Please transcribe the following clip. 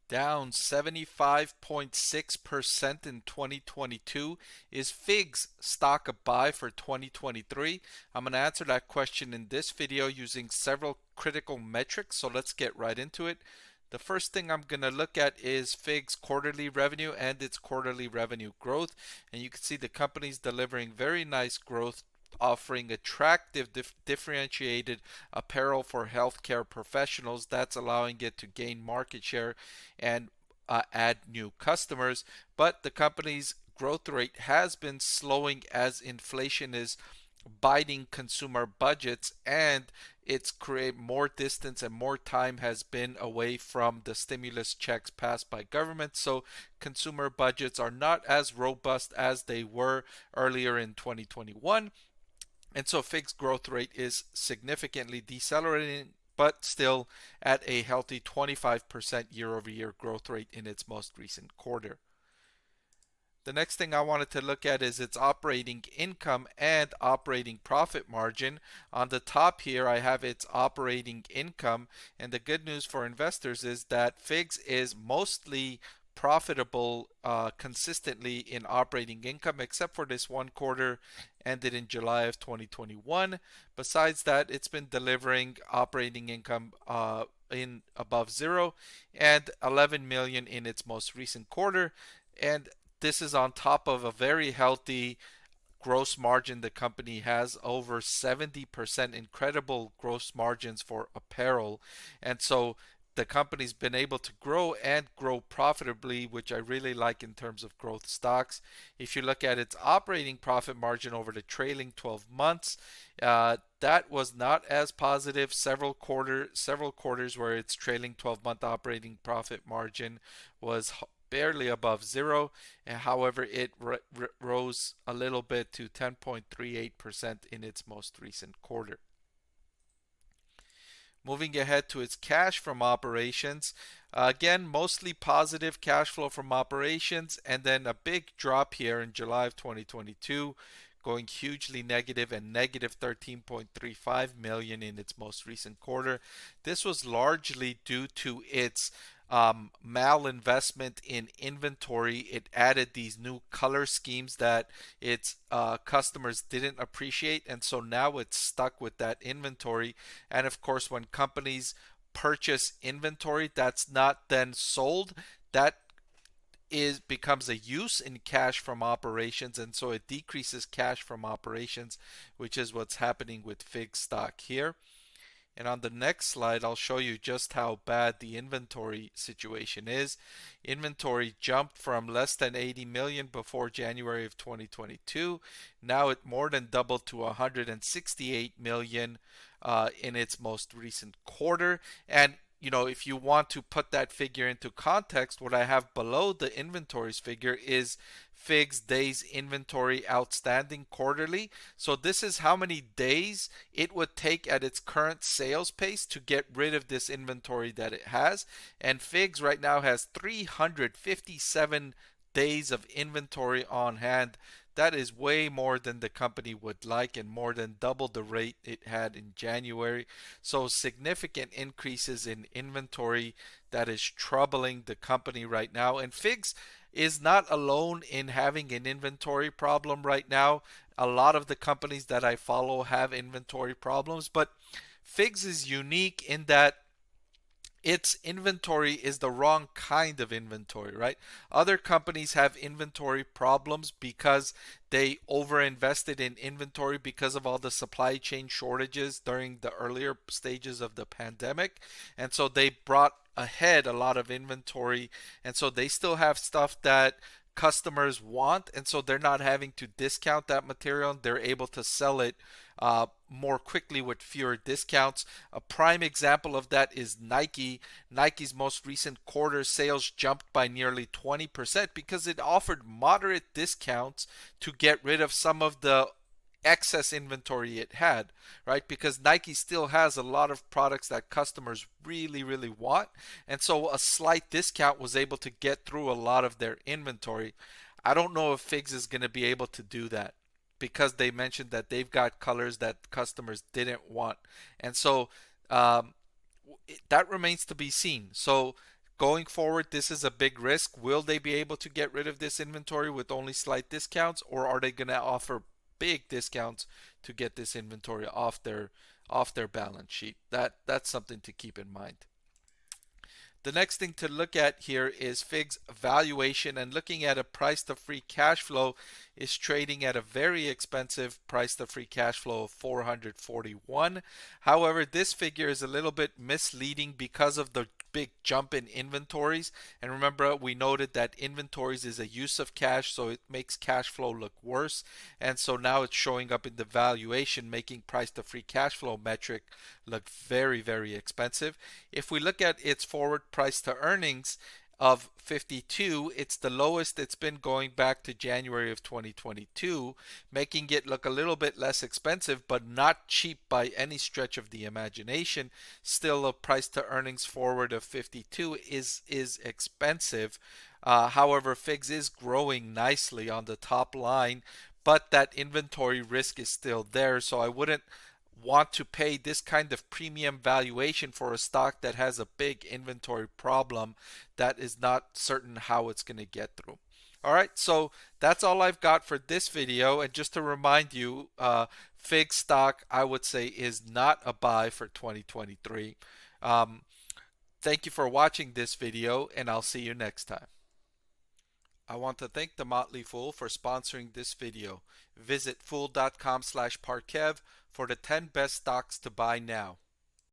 Down 75.6% in 2022. Is FIG's stock a buy for 2023? I'm going to answer that question in this video using several critical metrics, so let's get right into it. The first thing I'm going to look at is FIG's quarterly revenue and its quarterly revenue growth. And you can see the company's delivering very nice growth, offering attractive differentiated apparel for healthcare professionals. That's allowing it to gain market share and add new customers. But the company's growth rate has been slowing as inflation is biting consumer budgets, and it's create more distance and more time has been away from the stimulus checks passed by government. So consumer budgets are not as robust as they were earlier in 2021. And so FIG's growth rate is significantly decelerating, but still at a healthy 25% year over year growth rate in its most recent quarter. The next thing I wanted to look at is its operating income and operating profit margin. On the top here, I have its operating income. And the good news for investors is that FIGS is mostly profitable consistently in operating income, except for this one quarter ended in July of 2021. Besides that, it's been delivering operating income in above zero and 11 million in its most recent quarter. And this is on top of a very healthy gross margin. The company has over 70% incredible gross margins for apparel. And so the company's been able to grow and grow profitably, which I really like in terms of growth stocks. If you look at its operating profit margin over the trailing 12 months, that was not as positive. Several quarters where its trailing 12-month operating profit margin was barely above zero. However, it rose a little bit to 10.38% in its most recent quarter. Moving ahead to its cash from operations, again, mostly positive cash flow from operations, and then a big drop here in July of 2022, going hugely negative and negative 13.35 million in its most recent quarter. This was largely due to its malinvestment in inventory. It added these new color schemes that its customers didn't appreciate, and so now it's stuck with that inventory. And of course, when companies purchase inventory that's not then sold, that becomes a use in cash from operations, and so it decreases cash from operations, which is what's happening with FIG stock here. And on the next slide, I'll show you just how bad the inventory situation is. Inventory jumped from less than 80 million before January of 2022. Now it more than doubled to 168 million in its most recent quarter. And if you want to put that figure into context, what I have below the inventories figure is FIG's days inventory outstanding quarterly. So this is how many days it would take at its current sales pace to get rid of this inventory that it has. And FIG's right now has 357 days of inventory on hand. That is way more than the company would like and more than double the rate it had in January. So significant increases in inventory that is troubling the company right now. And FIGS is not alone in having an inventory problem right now. A lot of the companies that I follow have inventory problems, but FIGS is unique in that its inventory is the wrong kind of inventory, right? Other companies have inventory problems because they overinvested in inventory because of all the supply chain shortages during the earlier stages of the pandemic. And so they brought ahead a lot of inventory. And so they still have stuff that customers want, and so they're not having to discount that material. They're able to sell it more quickly with fewer discounts. A prime example of that is Nike. Nike's most recent quarter sales jumped by nearly 20% because it offered moderate discounts to get rid of some of the excess inventory it had, right? Because Nike still has a lot of products that customers really, really want. And so a slight discount was able to get through a lot of their inventory. I don't know if FIGS is going to be able to do that because they mentioned that they've got colors that customers didn't want. And so that remains to be seen. So Going forward, this is a big risk. Will they be able to get rid of this inventory with only slight discounts, or are they going to offer big discounts to get this inventory off their balance sheet? That's something to keep in mind. The next thing to look at here is FIG's valuation, and looking at a price to free cash flow is trading at a very expensive price to free cash flow of 441. However, this figure is a little bit misleading because of the big jump in inventories. And remember, we noted that inventories is a use of cash, so it makes cash flow look worse. And so now it's showing up in the valuation, making price to free cash flow metric look very, very expensive. If we look at its forward price to earnings of 52, it's the lowest it's been going back to January of 2022, making it look a little bit less expensive, but not cheap by any stretch of the imagination. Still, a price to earnings forward of 52 is expensive. However, FIGS is growing nicely on the top line, but that inventory risk is still there, so I wouldn't want to pay this kind of premium valuation for a stock that has a big inventory problem that is not certain how it's going to get through. All right, so that's all I've got for this video. And just to remind you, FIG stock, I would say, is not a buy for 2023. Thank you for watching this video, and I'll see you next time. I want to thank the Motley Fool for sponsoring this video. Visit fool.com/Parkev for the 10 best stocks to buy now.